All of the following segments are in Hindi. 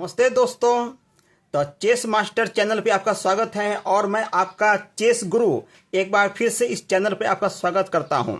नमस्ते दोस्तों। तो चेस मास्टर चैनल पे आपका स्वागत है और मैं आपका चेस गुरु एक बार फिर से इस चैनल पे आपका स्वागत करता हूं।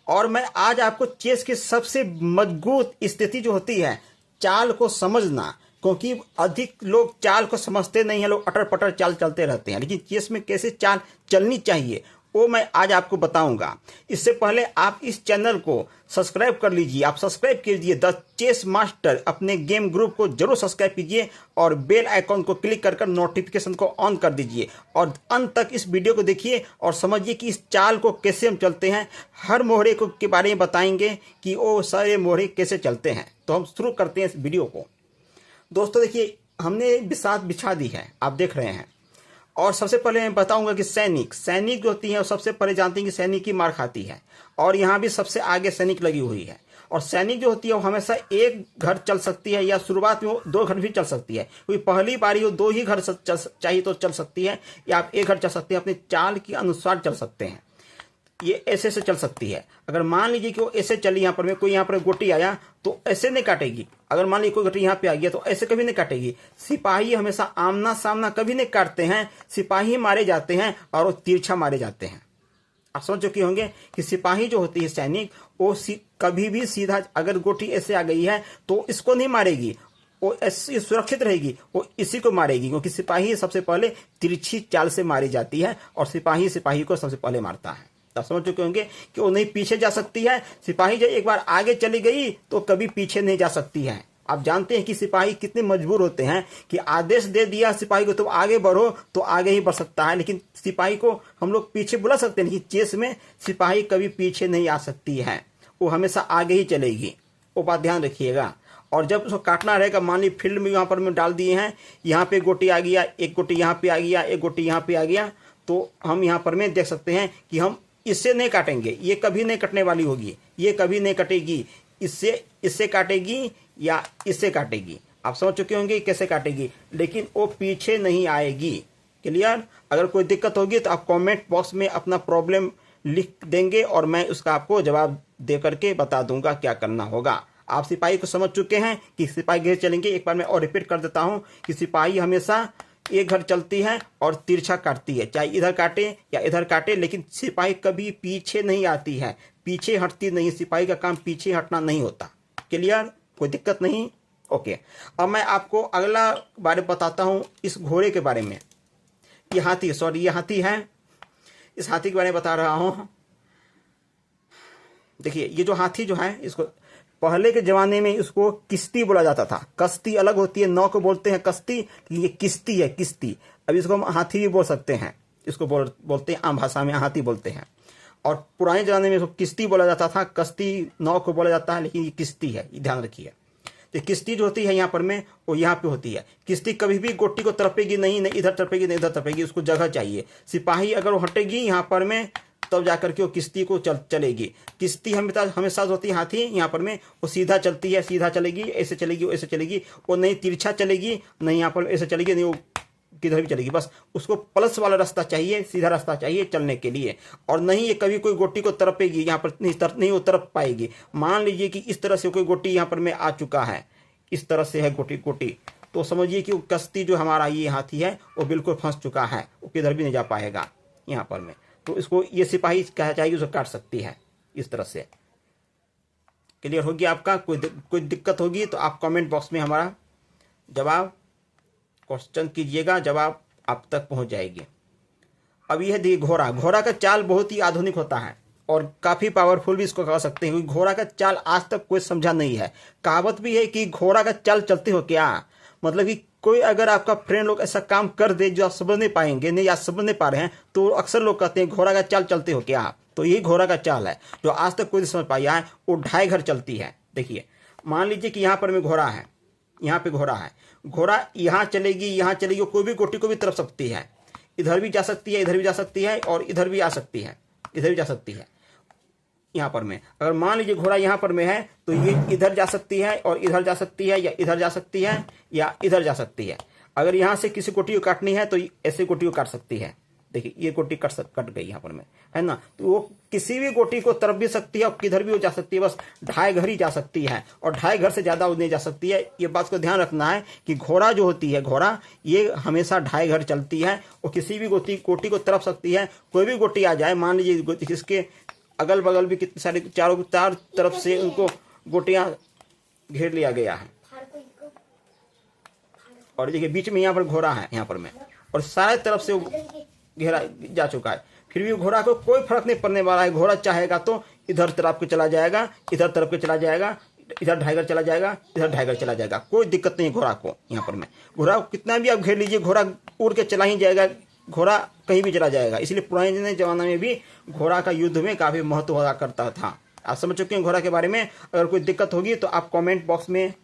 और मैं आज आपको चेस की सबसे मजबूत स्थिति जो होती है चाल को समझना, क्योंकि अधिक लोग चाल को समझते नहीं हैं, लोग अटर पटर चाल चलते रहते हैं, लेकिन चेस में कैसे चाल चलनी चाहिए वो मैं आज आपको बताऊंगा। इससे पहले आप इस चैनल को सब्सक्राइब कर लीजिए। आप सब्सक्राइब कीजिए द चेस मास्टर, अपने गेम ग्रुप को जरूर सब्सक्राइब कीजिए और बेल आइकॉन को क्लिक कर नोटिफिकेशन को ऑन कर दीजिए और अंत तक इस वीडियो को देखिए और समझिए कि इस चाल को कैसे हम चलते हैं। हर मोहरे को के बारे में बताएंगे कि वो सारे मोहरे कैसे चलते हैं। तो हम शुरू करते हैं इस वीडियो को। दोस्तों देखिए, हमने बिसात बिछा दी है, आप देख रहे हैं। और सबसे पहले मैं बताऊंगा कि सैनिक जो होती है वो सबसे पहले जानते हैं कि सैनिक की मार खाती है और यहाँ भी सबसे आगे सैनिक लगी हुई है। और सैनिक जो होती है वो हमेशा एक घर चल सकती है या शुरुआत में वो दो घर भी चल सकती है, क्योंकि पहली बारी वो दो ही घर चाहिए तो चल सकती है या आप एक घर चल सकते हैं, अपने चाल के अनुसार चल सकते हैं। ये ऐसे से चल सकती है। अगर मान लीजिए कि वो ऐसे चली, यहाँ पर में कोई यहाँ पर गोटी आया तो ऐसे नहीं काटेगी। अगर मान लीजिए कोई गोटी यहाँ पे आ गया तो ऐसे कभी नहीं काटेगी। सिपाही हमेशा आमना सामना कभी नहीं काटते हैं, सिपाही मारे जाते हैं और वो तिरछा मारे जाते हैं। आप समझ चुके होंगे कि सिपाही जो होती है सैनिक वो कभी भी सीधा, अगर गोटी ऐसे आ गई है तो इसको नहीं मारेगी, वो ऐसी सुरक्षित रहेगी, वो इसी को मारेगी, क्योंकि सिपाही सबसे पहले तिरछी चाल से मारी जाती है और सिपाही को सबसे पहले मारता है। आप समझ चुके होंगे कि वो नहीं पीछे जा सकती है। सिपाही जब एक बार आगे चली गई तो कभी पीछे नहीं जा सकती है। आप जानते हैं कि सिपाही कितने मजबूर होते हैं कि आदेश दे दिया सिपाही को तुम आगे बढ़ो तो आगे ही बढ़ सकता है, लेकिन सिपाही को हम लोग पीछे बुला सकते हैं, लेकिन चेस में सिपाही कभी पीछे नहीं आ सकती है, वो हमेशा आगे ही चलेगी। वो बात ध्यान रखिएगा। और जब उसको काटना रहेगा, मान ली फील्ड में यहाँ पर में डाल दिए हैं, यहाँ पे गोटी आ गया, एक गोटी यहाँ पे आ गया, एक गोटी यहाँ पे आ गया, तो हम यहाँ पर में देख सकते हैं कि हम इससे नहीं काटेंगे, ये कभी नहीं कटने वाली होगी, ये कभी नहीं कटेगी। इससे काटेगी या इससे काटेगी। आप समझ चुके होंगे कैसे काटेगी, लेकिन वो पीछे नहीं आएगी। क्लियर? अगर कोई दिक्कत होगी तो आप कमेंट बॉक्स में अपना प्रॉब्लम लिख देंगे और मैं उसका आपको जवाब दे करके बता दूंगा क्या करना होगा। आप सिपाही को समझ चुके हैं कि सिपाही घेर चलेंगे। एक बार मैं और रिपीट कर देता हूं कि सिपाही हमेशा एक घर चलती है और तिरछा काटती है, चाहे इधर काटे या इधर काटे, लेकिन सिपाही कभी पीछे नहीं आती है, पीछे हटती नहीं। सिपाही का काम पीछे हटना नहीं होता। क्लियर? कोई दिक्कत नहीं? ओके। अब मैं आपको अगला बारे बताता हूं, इस घोड़े के बारे में। ये हाथी है, इस हाथी के बारे में बता रहा हूं। देखिए, ये जो हाथी जो है, इसको पहले के जमाने में इसको किश्ती बोला जाता था। कश्ती अलग होती है, नौ को बोलते हैं कश्ती, ये किश्ती है, किश्ती। अब इसको हम हाथी भी बोल सकते हैं, इसको बोलते हैं आम भाषा में हाथी बोलते हैं। और पुराने जमाने में इसको किश्ती बोला जाता था, कश्ती नौ को बोला जाता है, लेकिन ये किश्ती है, ये ध्यान रखिए। तो किश्ती जो होती है यहाँ पर में, वो यहाँ पे होती है। किश्ती कभी भी गोटी को तरपेगी नहीं, इधर तरपेगी नहीं इधर तरपेगी, उसको जगह चाहिए। सिपाही अगर वो हटेगी यहाँ पर में तब जाकर के वो किश्ती को चलेगी। किश्ती हमेशा होती है हाथी, यहाँ पर में वो सीधा चलती है, सीधा चलेगी, ऐसे चलेगी, ऐसे चलेगी, वो नहीं तिरछा चलेगी, नहीं यहाँ पर ऐसे चलेगी, नहीं वो किधर भी चलेगी। बस उसको प्लस वाला रास्ता चाहिए, सीधा रास्ता चाहिए चलने के लिए। और नहीं ये कभी कोई गोटी को तरपेगी, यहाँ पर नहीं वो तरप पाएगी। मान लीजिए कि इस तरह से कोई गोटी यहाँ पर में आ चुका है, इस तरह से है गोटी, तो समझिए कि कश्ती जो हमारा ये हाथी है वो बिल्कुल फंस चुका है, वो किधर भी नहीं जा पाएगा यहाँ पर में। तो इसको ये सिपाही कहा जाएगी, उसको काट सकती है इस तरह से। क्लियर हो गया आपका? कोई दिक्कत होगी तो आप कमेंट बॉक्स में हमारा जवाब क्वेश्चन कीजिएगा, जवाब आप तक पहुंच जाएगी। अब यह देखिए घोड़ा का चाल बहुत ही आधुनिक होता है और काफी पावरफुल भी इसको कह सकते हैं, क्योंकि घोड़ा का चाल आज तक कोई समझा नहीं है। कहावत भी है कि घोड़ा का चाल चलते हो क्या, मतलब कि कोई अगर आपका फ्रेंड लोग ऐसा काम कर दे जो आप समझ नहीं पाएंगे, नहीं आप समझ नहीं पा रहे हैं, तो अक्सर लोग कहते हैं घोड़ा का चाल चलते हो क्या। तो यही घोड़ा का चाल है जो आज तक कोई नहीं समझ पाया है। वो ढाई घर चलती है। देखिए, मान लीजिए कि यहाँ पर में घोड़ा है, यहाँ पे घोड़ा है, घोड़ा यहाँ चलेगी, यहाँ चलेगी, कोई भी गोटी को भी तरफ सकती है, इधर भी जा सकती है, इधर भी जा सकती है और इधर भी आ सकती है, इधर भी जा सकती है। यहाँ पर में अगर मान लीजिए घोड़ा यहाँ पर में है तो ये इधर जा सकती है और इधर जा सकती है, या इधर जा सकती है या इधर जा सकती है। अगर यहाँ से किसी गोटी को काटनी है तो ऐसे गोटी को काट सकती है। देखिए ये गोटी कट गई यहाँ पर में, है ना। तो वो किसी भी गोटी को तरफ भी सकती है और किधर भी वो जा सकती है, बस ढाई घर ही जा सकती है और ढाई घर से ज्यादा नहीं जा सकती है। ये बात को ध्यान रखना है कि घोड़ा जो होती है, घोड़ा ये हमेशा ढाई घर चलती है और किसी भी गोटी को तरफ सकती है। कोई भी गोटी आ जाए, मान लीजिए इसके अगल बगल भी कितने सारे चार तरफ से उनको गोटियां घेर लिया गया है और देखिए बीच में यहाँ पर घोड़ा है यहाँ पर में, और सारे तरफ से घेरा जा चुका है, फिर भी घोड़ा को कोई फर्क नहीं पड़ने वाला है। घोड़ा चाहेगा तो इधर तरफ के चला जाएगा, इधर तरफ के चला जाएगा, इधर ढाई घर चला जाएगा, इधर ढाई घर चला जाएगा, कोई दिक्कत नहीं है घोड़ा को। यहाँ पर में घोड़ा कितना भी आप घेर लीजिए, घोड़ा उड़ के चला ही जाएगा, घोड़ा कहीं भी चला जाएगा। इसलिए पुराने जमाने में भी घोड़ा का युद्ध में काफी महत्व हुआ करता था। आप समझ चुके हैं घोड़ा के बारे में। अगर कोई दिक्कत होगी तो आप कमेंट बॉक्स में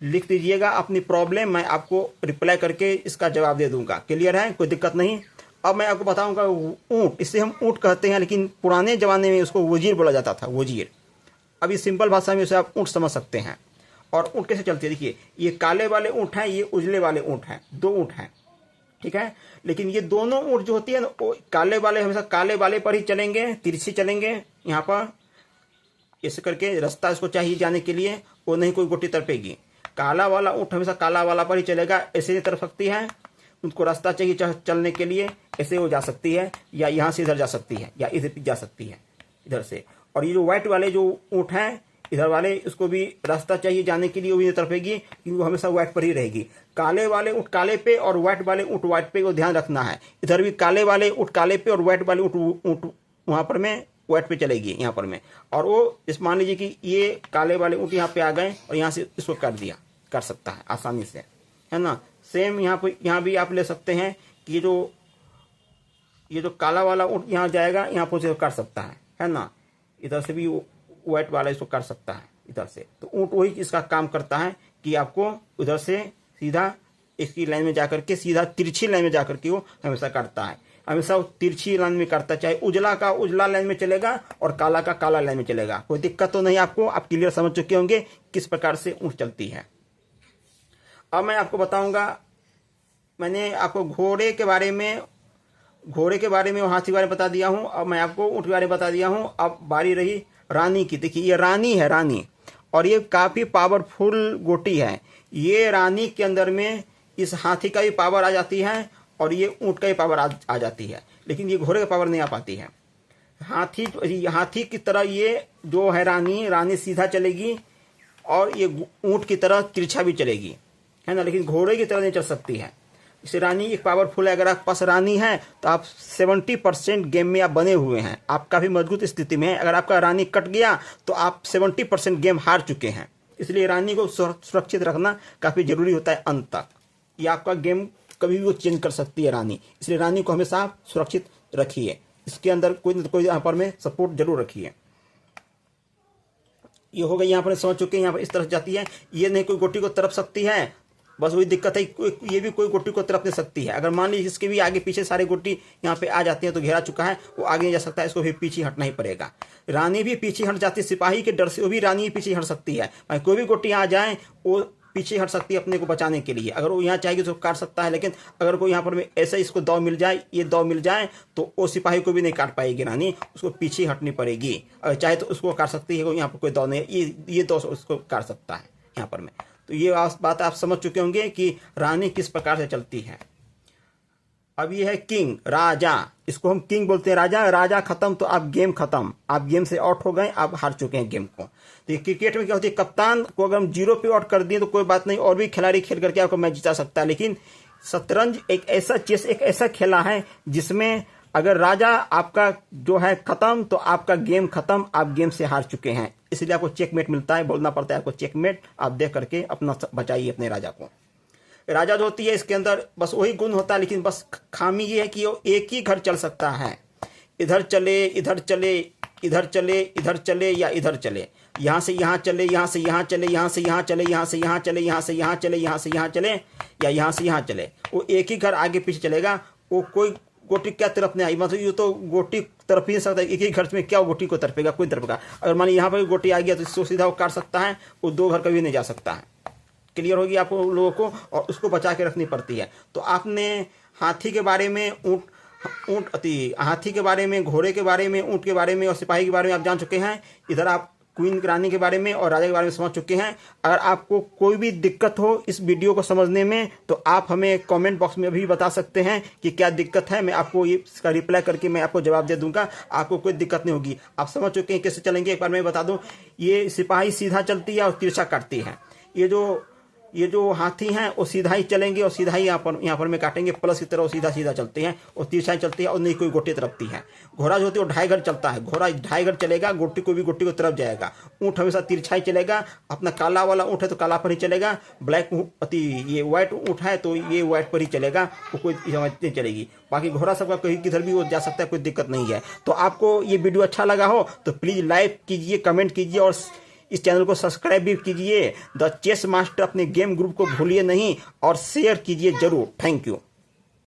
लिख दीजिएगा अपनी प्रॉब्लम, मैं आपको रिप्लाई करके इसका जवाब दे दूंगा। क्लियर है, कोई दिक्कत नहीं। अब मैं आपको बताऊंगा ऊंट, इसे हम ऊंट कहते हैं, लेकिन पुराने जमाने में उसको वजीर बोला जाता था, वजीर। अभी सिंपल भाषा में उसे आप ऊंट समझ सकते हैं। और ऊंट कैसे चलती है, देखिए ये काले वाले ऊंट हैं, ये उजले वाले ऊंट हैं, दो ऊंट हैं, ठीक है। लेकिन ये दोनों ऊंट जो होती है ना, काले वाले हमेशा काले वाले पर ही चलेंगे, तिरछी चलेंगे यहाँ पर, ऐसे करके रास्ता इसको चाहिए जाने के लिए, वो नहीं कोई गोटी तरपेगी। काला वाला ऊंट हमेशा काला वाला पर ही चलेगा, ऐसे नहीं तरफ सकती है, उनको रास्ता चाहिए चलने के लिए, ऐसे वो जा सकती है, या यहाँ से इधर जा सकती है, या इधर जा सकती है इधर से। और ये जो व्हाइट वाले जो ऊंट हैं इधर वाले, उसको भी रास्ता चाहिए जाने के लिए, वो भी तरफेगी, क्योंकि वो हमेशा व्हाइट पर ही रहेगी। काले वाले ऊंट काले पे और व्हाइट वाले ऊंट व्हाइट पे, वो ध्यान रखना है। इधर भी काले वाले ऊंट काले पे और व्हाइट वाले ऊंट वहां पर में व्हाइट पे चलेगी यहाँ पर में। और वो इस मान लीजिए कि ये काले वाले ऊंट यहाँ पे आ गए और यहाँ से इसको कर सकता है आसानी से, है ना। सेम यहाँ भी आप ले सकते हैं कि ये जो काला वाला ऊंट यहाँ जाएगा, यहाँ पर कर सकता है ना। इधर से भी व्हाइट वाला इसको कर सकता है इधर से। तो ऊंट वही इसका काम करता है कि आपको उधर से सीधा इसकी लाइन में जाकर के, सीधा तिरछी लाइन में जाकर के वो हमेशा काटता है, हमेशा तिरछी लाइन में काटता है। चाहे उजला का उजला लाइन में चलेगा और काला का काला लाइन में चलेगा, कोई दिक्कत तो नहीं आपको। आप क्लियर समझ चुके होंगे किस प्रकार से ऊंट चलती है। अब मैं आपको बताऊंगा, मैंने आपको घोड़े के बारे में और हाथी के बारे में बता दिया हूं। अब मैं आपको ऊंट के बारे में बता दिया हूं। अब बारी रही रानी की। देखिए ये रानी है, रानी, और ये काफी पावरफुल गोटी है। ये रानी के अंदर में इस हाथी का भी पावर आ जाती है और ये ऊंट का भी पावर आ जाती है, लेकिन ये घोड़े का पावर नहीं आ पाती है। हाथी की तरह ये जो है रानी सीधा चलेगी और ये ऊंट की तरह तिरछा भी चलेगी, है ना, लेकिन घोड़े की तरह नहीं चल सकती है। इसे रानी एक पावरफुल है। अगर आपके पास रानी है तो आप 70% गेम में आप बने हुए हैं, आप काफी मजबूत स्थिति में हैं। अगर आपका रानी कट गया तो आप 70% गेम हार चुके हैं। इसलिए रानी को सुरक्षित रखना काफी जरूरी होता है अंत तक। ये आपका गेम कभी भी वो चेंज कर सकती है रानी, इसलिए रानी को हमेशा आप सुरक्षित रखिए। इसके अंदर कोई न कोई यहाँ पर में सपोर्ट जरूर रखिए। ये हो गई, यहाँ पर समझ चुके हैं। यहाँ पर इस तरफ जाती है, ये नहीं कोई गोटी को तरफ सकती है, बस वही दिक्कत है। ये भी कोई गोटी को तरफ नहीं सकती है। अगर मान लीजिए इसके भी आगे पीछे सारे गोटी यहाँ पे आ जाती हैं तो घेरा चुका है, वो आगे नहीं जा सकता है, इसको भी पीछे हटना ही पड़ेगा। रानी भी पीछे हट जाती है, सिपाही के डर से वो भी रानी पीछे हट सकती है। कोई भी गोटी आ जाए वो पीछे हट सकती है अपने को बचाने के लिए। अगर वो यहाँ चाहेगी तो काट सकता है, लेकिन अगर कोई यहाँ पर ऐसे इसको दाव मिल जाए, ये दाव मिल जाए, तो वो सिपाही को भी नहीं काट पाएगी रानी, उसको पीछे हटनी पड़ेगी। अगर चाहे तो उसको काट सकती है, यहाँ पर कोई दाव नहीं, ये दाव उसको काट सकता है यहाँ पर में। तो ये बात आप समझ चुके होंगे कि रानी किस प्रकार से चलती है। अब ये है किंग, राजा। इसको हम किंग बोलते हैं, राजा खत्म तो आप गेम खत्म, आप गेम से आउट हो गए, आप हार चुके हैं गेम को। तो क्रिकेट में क्या होती है, कप्तान को अगर हम 0 पे आउट कर दिए तो कोई बात नहीं, और भी खिलाड़ी खेल करके आपको मैच जिता सकता है। लेकिन शतरंज चेस एक ऐसा खेला है जिसमें अगर राजा आपका जो है खत्म तो आपका गेम खत्म, आप गेम से हार चुके हैं। इसलिए आपको चेकमेट मिलता है, बोलना पड़ता है आपको चेकमेट। आप देख करके अपना बचाइए अपने राजा को। राजा जो होती है इसके अंदर बस वही गुण होता है, लेकिन बस खामी ये है कि वो एक ही घर चल सकता है। इधर चले, इधर चले, इधर चले, इधर चले, या इधर चले, यहाँ से यहाँ चले, यहाँ से यहाँ चले, यहाँ से यहाँ चले, यहाँ से यहाँ चले, यहाँ से यहाँ चले, यहाँ से यहाँ चले, या यहाँ से यहाँ चले। वो एक ही घर आगे पीछे चलेगा। वो कोई गोटी क्या तरफ नहीं आई, मतलब ये तो गोटी तरफ ही नहीं सकता। एक ही घर में क्या गोटी को तरफेगा, कोई तरफेगा। अगर मान लीजिए यहाँ पर गोटी आ गया तो इसको सीधा वो काट सकता है, वो 2 घर कभी नहीं जा सकता है। क्लियर होगी आप लोगों को, और उसको बचा के रखनी पड़ती है। तो आपने हाथी के बारे में, ऊँट हाथी के बारे में, घोड़े के बारे में, ऊँट के बारे में और सिपाही के बारे में आप जान चुके हैं। इधर आप क्वीन रानी के बारे में और राजा के बारे में समझ चुके हैं। अगर आपको कोई भी दिक्कत हो इस वीडियो को समझने में तो आप हमें कमेंट बॉक्स में भी बता सकते हैं कि क्या दिक्कत है। मैं आपको इसका रिप्लाई करके मैं आपको जवाब दे दूंगा, आपको कोई दिक्कत नहीं होगी। आप समझ चुके हैं कैसे चलेंगे। एक बार मैं बता दूं, ये सिपाही सीधा चलती है और तिरछा काटती है। ये जो हाथी हैं वो सीधा ही चलेंगे और सीधा ही यहाँ पर में काटेंगे, प्लस की तरह सीधा सीधा चलते हैं और तिरछा चलती है और नहीं कोई गोटी तरफती है। घोड़ा जो होती है वो 2.5 गज चलता है, घोड़ा 2.5 गज चलेगा, गोटी को भी गोटी को तरफ जाएगा। ऊँट हमेशा तिरछा ही चलेगा, अपना काला वाला ऊँट है तो काला पर ही चलेगा, ब्लैक ये व्हाइट ऊँट है तो ये व्हाइट पर ही चलेगा, वो कोई समझ नहीं चलेगी। बाकी घोड़ा सबका कहीं किधर भी वो जा सकता है, कोई दिक्कत नहीं है। तो आपको ये वीडियो अच्छा लगा हो तो प्लीज़ लाइक कीजिए, कमेंट कीजिए और इस चैनल को सब्सक्राइब भी कीजिए। द चेस मास्टर अपने गेम ग्रुप को भूलिए नहीं और शेयर कीजिए जरूर। Thank you.